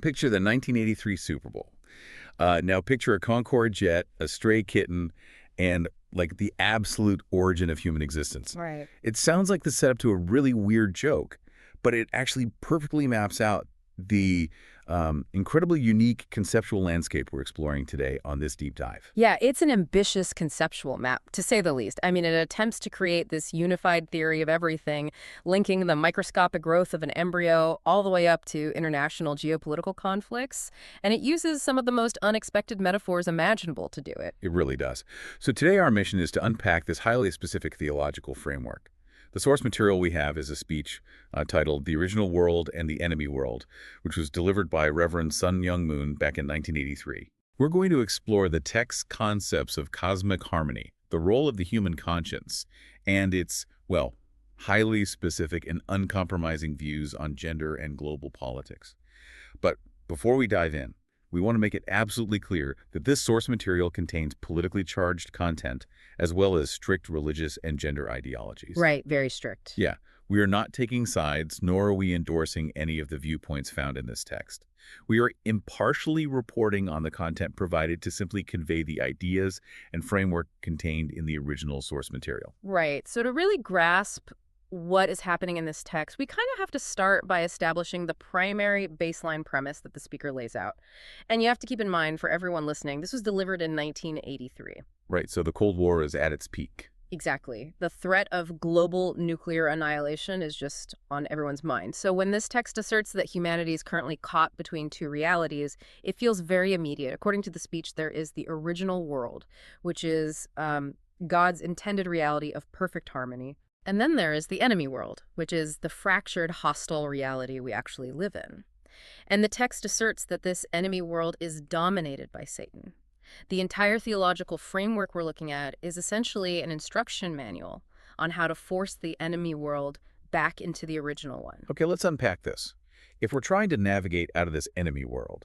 picture the 1983 Super Bowl. Now picture a Concorde jet, a stray kitten, and like the absolute origin of human existence. Right. It sounds like the setup to a really weird joke, but it actually perfectly maps out the incredibly unique conceptual landscape we're exploring today on this deep dive. Yeah, it's an ambitious conceptual map, to say the least. I mean, it attempts to create this unified theory of everything, linking the microscopic growth of an embryo all the way up to international geopolitical conflicts. And it uses some of the most unexpected metaphors imaginable to do it. It really does. So today our mission is to unpack this highly specific theological framework. The source material we have is a speech titled The Original World and the Enemy World, which was delivered by Reverend Myung back in 1983. We're going to explore the text's concepts of cosmic harmony, the role of the human conscience, and its, well, highly specific and uncompromising views on gender and global politics. But before we dive in, we want to make it absolutely clear that this source material contains politically charged content as well as strict religious and gender ideologies. Right, very strict. Yeah, we are not taking sides, nor are we endorsing any of the viewpoints found in this text. We are impartially reporting on the content provided to simply convey the ideas and framework contained in the original source material. Right. So to really grasp what is happening in this text, we kind of have to start by establishing the primary baseline premise that the speaker lays out. And you have to keep in mind, for everyone listening, this was delivered in 1983. Right, so the Cold War is at its peak. Exactly. The threat of global nuclear annihilation is just on everyone's mind. So when this text asserts that humanity is currently caught between two realities, it feels very immediate. According to the speech, there is the original world, which is God's intended reality of perfect harmony. And then there is the enemy world, which is the fractured, hostile reality we actually live in. And the text asserts that this enemy world is dominated by Satan. The entire theological framework we're looking at is essentially an instruction manual on how to force the enemy world back into the original one. Okay, let's unpack this. If we're trying to navigate out of this enemy world,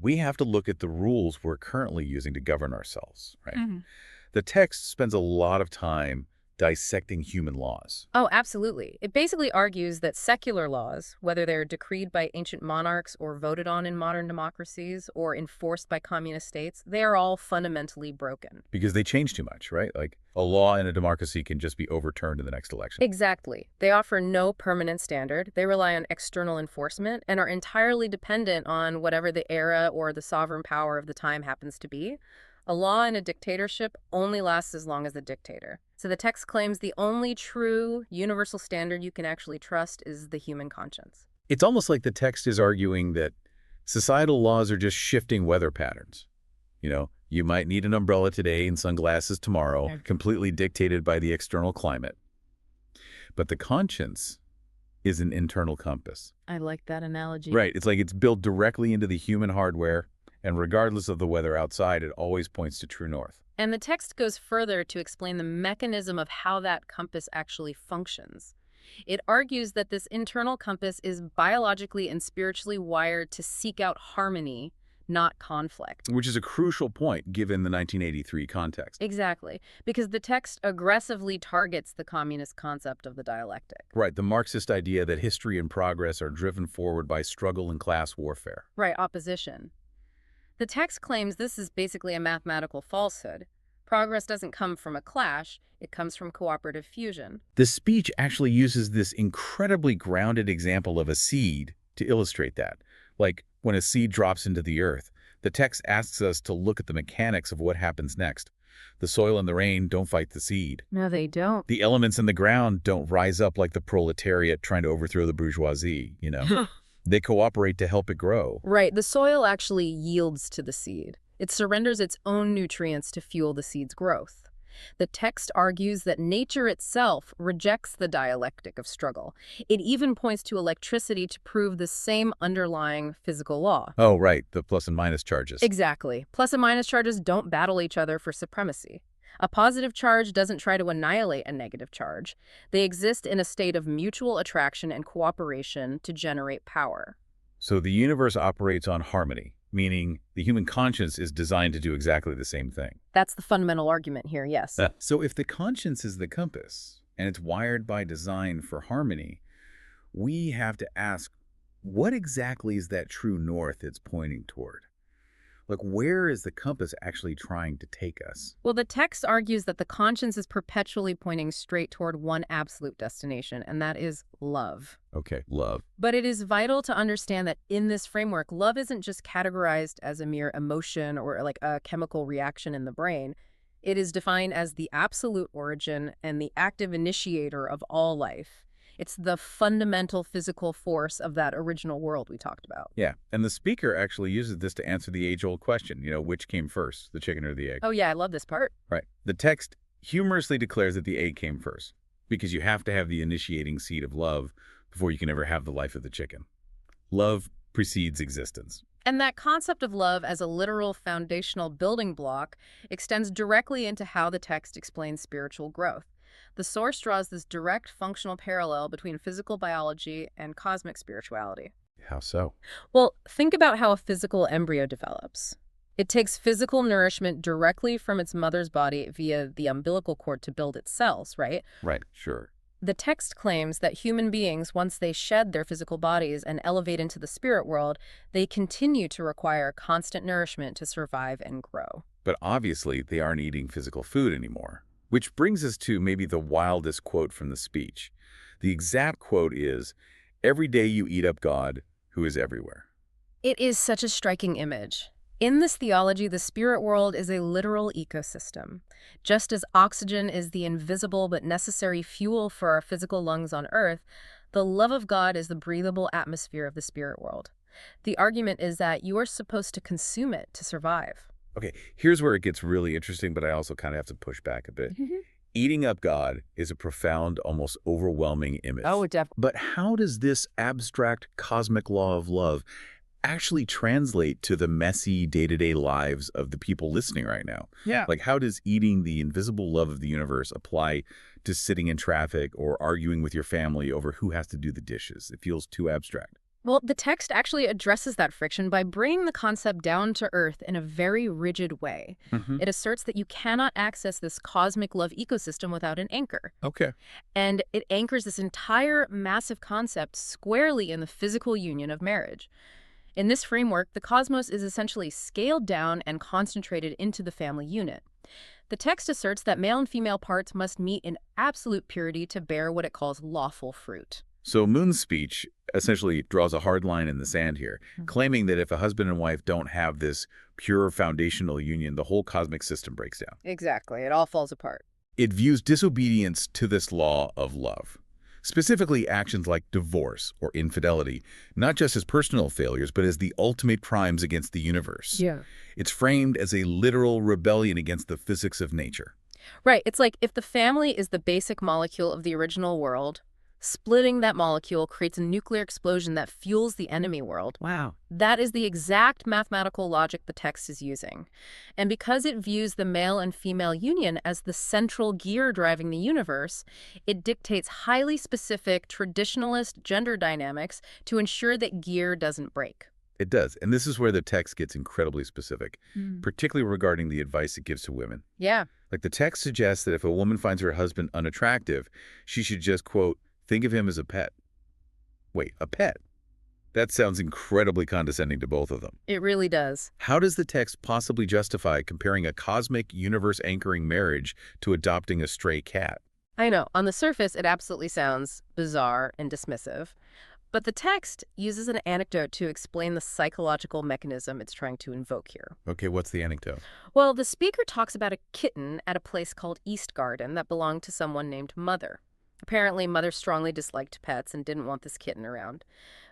we have to look at the rules we're currently using to govern ourselves, right? Mm-hmm. The text spends a lot of time dissecting human laws. Oh, absolutely. It basically argues that secular laws, whether they're decreed by ancient monarchs or voted on in modern democracies or enforced by communist states, they are all fundamentally broken. Because they change too much, right? Like a law in a democracy can just be overturned in the next election. Exactly. They offer no permanent standard. They rely on external enforcement and are entirely dependent on whatever the era or the sovereign power of the time happens to be. A law in a dictatorship only lasts as long as the dictator. So the text claims the only true universal standard you can actually trust is the human conscience. It's almost like the text is arguing that societal laws are just shifting weather patterns. You know, you might need an umbrella today and sunglasses tomorrow, completely dictated by the external climate. But the conscience is an internal compass. I like that analogy. Right. It's like it's built directly into the human hardware, and regardless of the weather outside, it always points to true north. And the text goes further to explain the mechanism of how that compass actually functions. It argues that this internal compass is biologically and spiritually wired to seek out harmony, not conflict. Which is a crucial point given the 1983 context. Exactly, because the text aggressively targets the communist concept of the dialectic. Right, the Marxist idea that history and progress are driven forward by struggle and class warfare. Right, opposition. The text claims this is basically a mathematical falsehood. Progress doesn't come from a clash, it comes from cooperative fusion. The speech actually uses this incredibly grounded example of a seed to illustrate that. Like when a seed drops into the earth, the text asks us to look at the mechanics of what happens next. The soil and the rain don't fight the seed. No, they don't. The elements in the ground don't rise up like the proletariat trying to overthrow the bourgeoisie, you know. They cooperate to help it grow. Right. The soil actually yields to the seed. It surrenders its own nutrients to fuel the seed's growth. The text argues that nature itself rejects the dialectic of struggle. It even points to electricity to prove the same underlying physical law. Oh, right. The plus and minus charges. Exactly. Plus and minus charges don't battle each other for supremacy. A positive charge doesn't try to annihilate a negative charge. They exist in a state of mutual attraction and cooperation to generate power. So the universe operates on harmony, meaning the human conscience is designed to do exactly the same thing. That's the fundamental argument here, yes. So if the conscience is the compass, and it's wired by design for harmony, we have to ask, what exactly is that true north it's pointing toward? Like, where is the compass actually trying to take us? Well, the text argues that the conscience is perpetually pointing straight toward one absolute destination, and that is love. Okay, love. But it is vital to understand that in this framework, love isn't just categorized as a mere emotion or like a chemical reaction in the brain. It is defined as the absolute origin and the active initiator of all life. It's the fundamental physical force of that original world we talked about. Yeah, and the speaker actually uses this to answer the age-old question, which came first, the chicken or the egg? Oh, yeah, I love this part. Right. The text humorously declares that the egg came first, because you have to have the initiating seed of love before you can ever have the life of the chicken. Love precedes existence. And that concept of love as a literal foundational building block extends directly into how the text explains spiritual growth. The source draws this direct functional parallel between physical biology and cosmic spirituality. How so? Well, think about how a physical embryo develops. It takes physical nourishment directly from its mother's body via the umbilical cord to build its cells, right? Right, sure. The text claims that human beings, once they shed their physical bodies and elevate into the spirit world, they continue to require constant nourishment to survive and grow. But obviously, they aren't eating physical food anymore. Which brings us to maybe the wildest quote from the speech. The exact quote is, "Every day you eat up God, who is everywhere." It is such a striking image. In this theology, the spirit world is a literal ecosystem. Just as oxygen is the invisible but necessary fuel for our physical lungs on Earth, the love of God is the breathable atmosphere of the spirit world. The argument is that you are supposed to consume it to survive. Okay, here's where it gets really interesting, but I also kind of have to push back a bit. Eating up God is a profound, almost overwhelming image. Oh, definitely. But how does this abstract cosmic law of love actually translate to the messy day-to-day lives of the people listening right now? Yeah. Like, how does eating the invisible love of the universe apply to sitting in traffic or arguing with your family over who has to do the dishes? It feels too abstract. Well, the text actually addresses that friction by bringing the concept down to earth in a very rigid way. It asserts that you cannot access this cosmic love ecosystem without an anchor. Okay. And it anchors this entire massive concept squarely in the physical union of marriage. In this framework, the cosmos is essentially scaled down and concentrated into the family unit. The text asserts that male and female parts must meet in absolute purity to bear what it calls lawful fruit. So Moon's speech essentially draws a hard line in the sand here, claiming that if a husband and wife don't have this pure foundational union, the whole cosmic system breaks down. Exactly. It all falls apart. It views disobedience to this law of love, specifically actions like divorce or infidelity, not just as personal failures, but as the ultimate crimes against the universe. Yeah. It's framed as a literal rebellion against the physics of nature. Right. It's like if the family is the basic molecule of the original world, splitting that molecule creates a nuclear explosion that fuels the enemy world. Wow. That is the exact mathematical logic the text is using. And because it views the male and female union as the central gear driving the universe, it dictates highly specific traditionalist gender dynamics to ensure that gear doesn't break. It does, and this is where the text gets incredibly specific, particularly regarding the advice it gives to women. Yeah. Like the text suggests that if a woman finds her husband unattractive, she should just, quote, think of him as a pet. Wait, a pet? That sounds incredibly condescending to both of them. It really does. How does the text possibly justify comparing a cosmic universe-anchoring marriage to adopting a stray cat? I know, on the surface, it absolutely sounds bizarre and dismissive. But the text uses an anecdote to explain the psychological mechanism it's trying to invoke here. Okay, what's the anecdote? Well, the speaker talks about a kitten at a place called East Garden that belonged to someone named Mother. Apparently, Mother strongly disliked pets and didn't want this kitten around.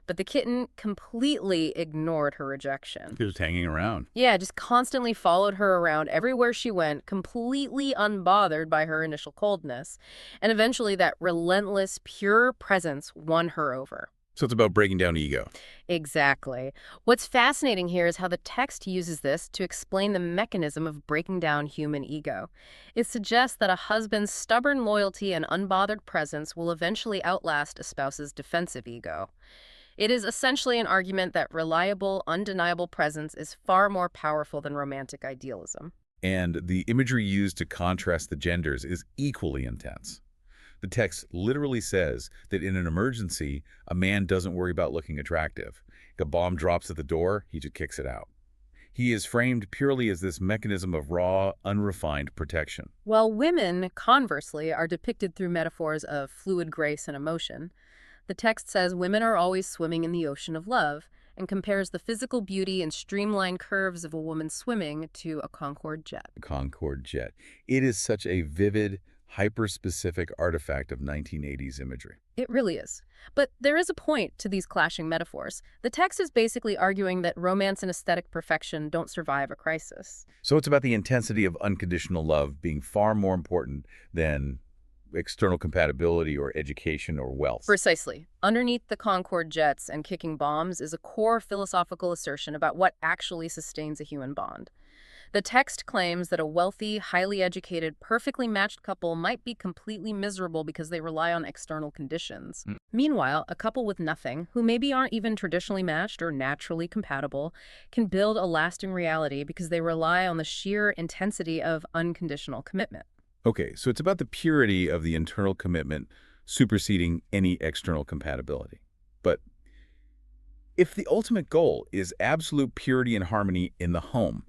But the kitten completely ignored her rejection. Just hanging around. Yeah, just constantly followed her around everywhere she went, completely unbothered by her initial coldness. And eventually, that relentless, pure presence won her over. So it's about breaking down ego. Exactly. What's fascinating here is how the text uses this to explain the mechanism of breaking down human ego. It suggests that a husband's stubborn loyalty and unbothered presence will eventually outlast a spouse's defensive ego. It is essentially an argument that reliable, undeniable presence is far more powerful than romantic idealism. And the imagery used to contrast the genders is equally intense. The text literally says that in an emergency, a man doesn't worry about looking attractive. If a bomb drops at the door, he just kicks it out. He is framed purely as this mechanism of raw, unrefined protection. While women, conversely, are depicted through metaphors of fluid grace and emotion, the text says women are always swimming in the ocean of love and compares the physical beauty and streamlined curves of a woman swimming to a Concorde jet. Concorde jet. It is such a vivid, hyper-specific artifact of 1980s imagery. It really is. But there is a point to these clashing metaphors. The text is basically arguing that romance and aesthetic perfection don't survive a crisis. So it's about the intensity of unconditional love being far more important than external compatibility or education or wealth. Precisely. Underneath the Concorde jets and kicking bombs is a core philosophical assertion about what actually sustains a human bond. The text claims that a wealthy, highly educated, perfectly matched couple might be completely miserable because they rely on external conditions. Meanwhile, a couple with nothing, who maybe aren't even traditionally matched or naturally compatible, can build a lasting reality because they rely on the sheer intensity of unconditional commitment. Okay, so it's about the purity of the internal commitment superseding any external compatibility. But if the ultimate goal is absolute purity and harmony in the home,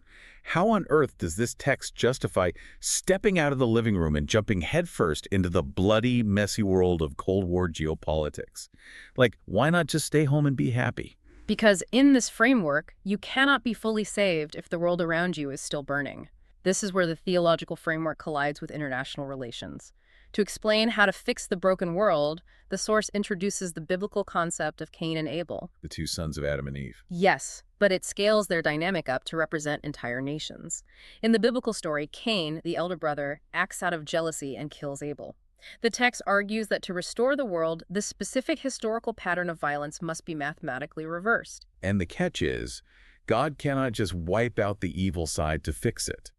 how on earth does this text justify stepping out of the living room and jumping headfirst into the bloody, messy world of Cold War geopolitics? Like, why not just stay home and be happy? Because in this framework, you cannot be fully saved if the world around you is still burning. This is where the theological framework collides with international relations. To explain how to fix the broken world, the source introduces the biblical concept of Cain and Abel. The two sons of Adam and Eve. Yes, but it scales their dynamic up to represent entire nations. In the biblical story, Cain, the elder brother, acts out of jealousy and kills Abel. The text argues that to restore the world, this specific historical pattern of violence must be mathematically reversed. And the catch is, God cannot just wipe out the evil side to fix it.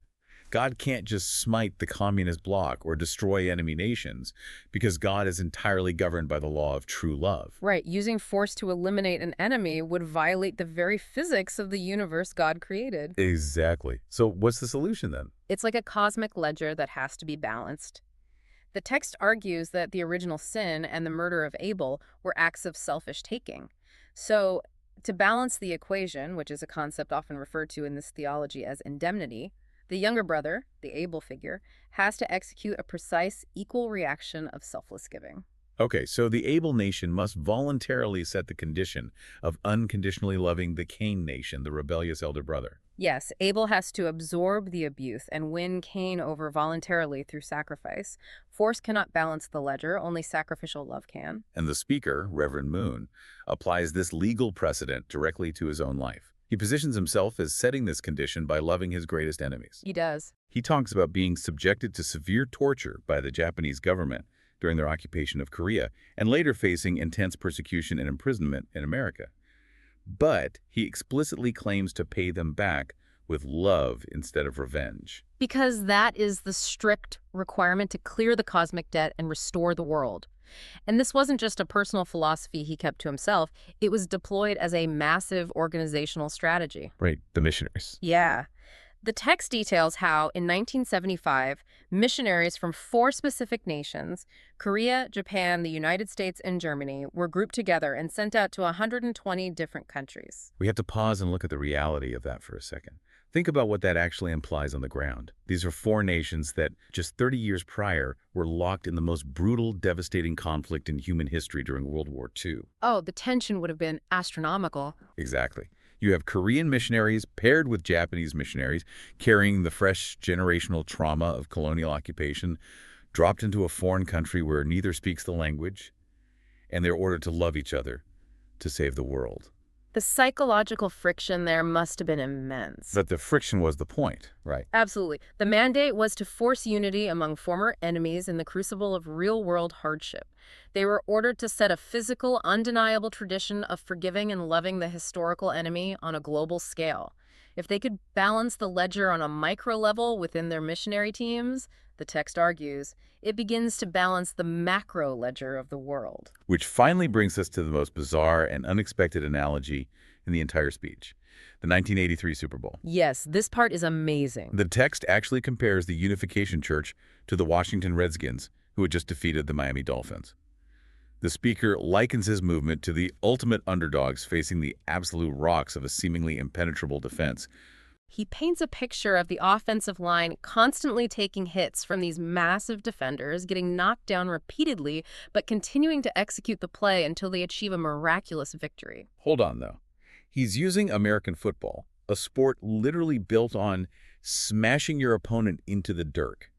God can't just smite the communist bloc or destroy enemy nations because God is entirely governed by the law of true love. Right, using force to eliminate an enemy would violate the very physics of the universe God created. Exactly. So what's the solution then? It's like a cosmic ledger that has to be balanced. The text argues that the original sin and the murder of Abel were acts of selfish taking. So, to balance the equation, which is a concept often referred to in this theology as indemnity, the younger brother, the Abel figure, has to execute a precise, equal reaction of selfless giving. Okay, so the Abel nation must voluntarily set the condition of unconditionally loving the Cain nation, the rebellious elder brother. Yes, Abel has to absorb the abuse and win Cain over voluntarily through sacrifice. Force cannot balance the ledger, only sacrificial love can. And the speaker, Reverend Myung, applies this legal precedent directly to his own life. He positions himself as setting this condition by loving his greatest enemies. He does. He talks about being subjected to severe torture by the Japanese government during their occupation of Korea, and later facing intense persecution and imprisonment in America. But he explicitly claims to pay them back with love instead of revenge. Because that is the strict requirement to clear the cosmic debt and restore the world. And this wasn't just a personal philosophy he kept to himself, it was deployed as a massive organizational strategy. Right, the missionaries. Yeah. The text details how, in 1975, missionaries from 4 specific nations, Korea, Japan, the United States, and Germany, were grouped together and sent out to 120 different countries. We have to pause and look at the reality of that for a second. Think about what that actually implies on the ground. These are 4 nations that, just 30 years prior, were locked in the most brutal, devastating conflict in human history during World War II. Oh, the tension would have been astronomical. Exactly. You have Korean missionaries paired with Japanese missionaries carrying the fresh generational trauma of colonial occupation, dropped into a foreign country where neither speaks the language, and they're ordered to love each other to save the world. The psychological friction there must have been immense. But the friction was the point, right? Absolutely. The mandate was to force unity among former enemies in the crucible of real-world hardship. They were ordered to set a physical, undeniable tradition of forgiving and loving the historical enemy on a global scale. If they could balance the ledger on a micro level within their missionary teams, the text argues, it begins to balance the macro ledger of the world. Which finally brings us to the most bizarre and unexpected analogy in the entire speech, the 1983 Super Bowl. Yes, this part is amazing. The text actually compares the Unification Church to the Washington Redskins who had just defeated the Miami Dolphins. The speaker likens his movement to the ultimate underdogs facing the absolute rocks of a seemingly impenetrable defense. He paints a picture of the offensive line constantly taking hits from these massive defenders, getting knocked down repeatedly, but continuing to execute the play until they achieve a miraculous victory. Hold on, though. He's using American football, a sport literally built on smashing your opponent into the dirt,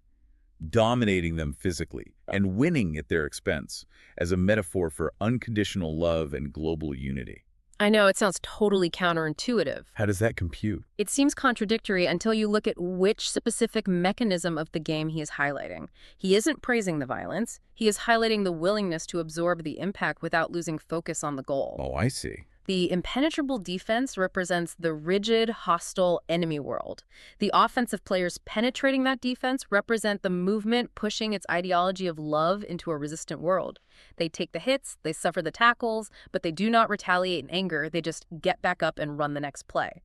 dominating them physically, and winning at their expense, as a metaphor for unconditional love and global unity. I know it sounds totally counterintuitive. How does that compute? It seems contradictory until you look at which specific mechanism of the game he is highlighting. He isn't praising the violence. He is highlighting the willingness to absorb the impact without losing focus on the goal. Oh, I see. The impenetrable defense represents the rigid, hostile enemy world. The offensive players penetrating that defense represent the movement pushing its ideology of love into a resistant world. They take the hits, they suffer the tackles, but they do not retaliate in anger. They just get back up and run the next play.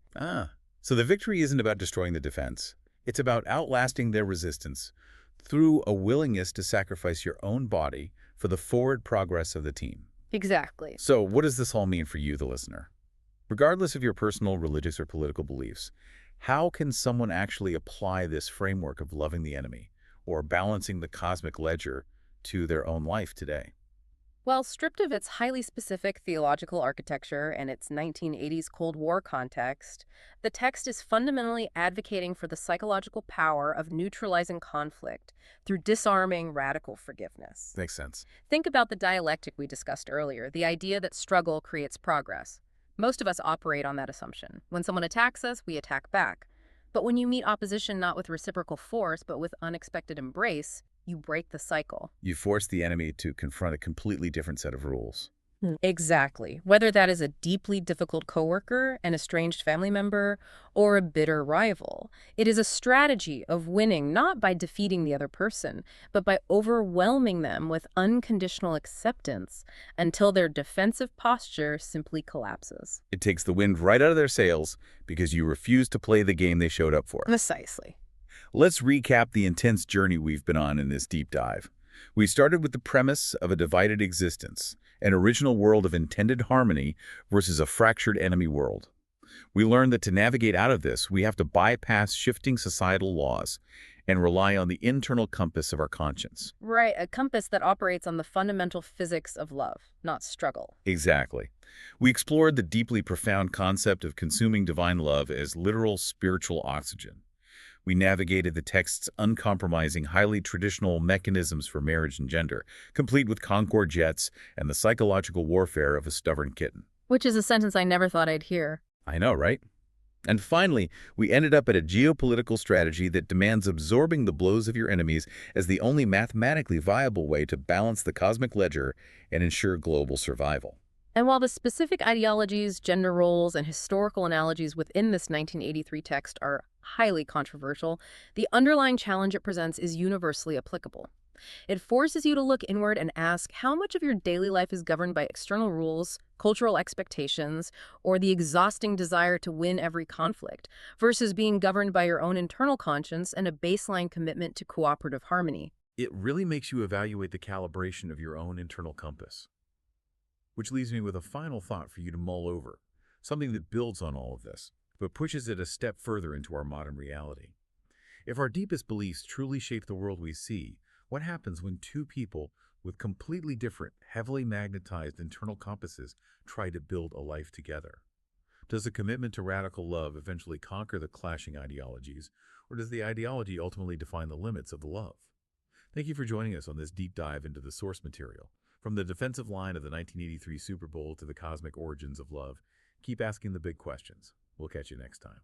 So the victory isn't about destroying the defense. It's about outlasting their resistance through a willingness to sacrifice your own body for the forward progress of the team. Exactly. So what does this all mean for you, the listener? Regardless of your personal, religious, or political beliefs, how can someone actually apply this framework of loving the enemy or balancing the cosmic ledger to their own life today? Well, stripped of its highly specific theological architecture and its 1980s Cold War context, the text is fundamentally advocating for the psychological power of neutralizing conflict through disarming radical forgiveness. Makes sense. Think about the dialectic we discussed earlier, the idea that struggle creates progress. Most of us operate on that assumption. When someone attacks us, we attack back. But when you meet opposition not with reciprocal force, but with unexpected embrace, you break the cycle. You force the enemy to confront a completely different set of rules. Exactly. Whether that is a deeply difficult coworker, an estranged family member, or a bitter rival, it is a strategy of winning not by defeating the other person, but by overwhelming them with unconditional acceptance until their defensive posture simply collapses. It takes the wind right out of their sails because you refuse to play the game they showed up for. Precisely. Let's recap the intense journey we've been on in this deep dive. We started with the premise of a divided existence, an original world of intended harmony versus a fractured enemy world. We learned that to navigate out of this, we have to bypass shifting societal laws and rely on the internal compass of our conscience. Right, a compass that operates on the fundamental physics of love, not struggle. Exactly. We explored the deeply profound concept of consuming divine love as literal spiritual oxygen. We navigated the text's uncompromising, highly traditional mechanisms for marriage and gender, complete with Concorde jets and the psychological warfare of a stubborn kitten. Which is a sentence I never thought I'd hear. I know, right? And finally, we ended up at a geopolitical strategy that demands absorbing the blows of your enemies as the only mathematically viable way to balance the cosmic ledger and ensure global survival. And while the specific ideologies, gender roles, and historical analogies within this 1983 text are highly controversial, the underlying challenge it presents is universally applicable. It forces you to look inward and ask how much of your daily life is governed by external rules, cultural expectations, or the exhausting desire to win every conflict, versus being governed by your own internal conscience and a baseline commitment to cooperative harmony. It really makes you evaluate the calibration of your own internal compass. Which leaves me with a final thought for you to mull over, something that builds on all of this, but pushes it a step further into our modern reality. If our deepest beliefs truly shape the world we see, what happens when two people with completely different, heavily magnetized internal compasses try to build a life together? Does the commitment to radical love eventually conquer the clashing ideologies, or does the ideology ultimately define the limits of the love? Thank you for joining us on this deep dive into the source material. From the defensive line of the 1983 Super Bowl to the cosmic origins of love, keep asking the big questions. We'll catch you next time.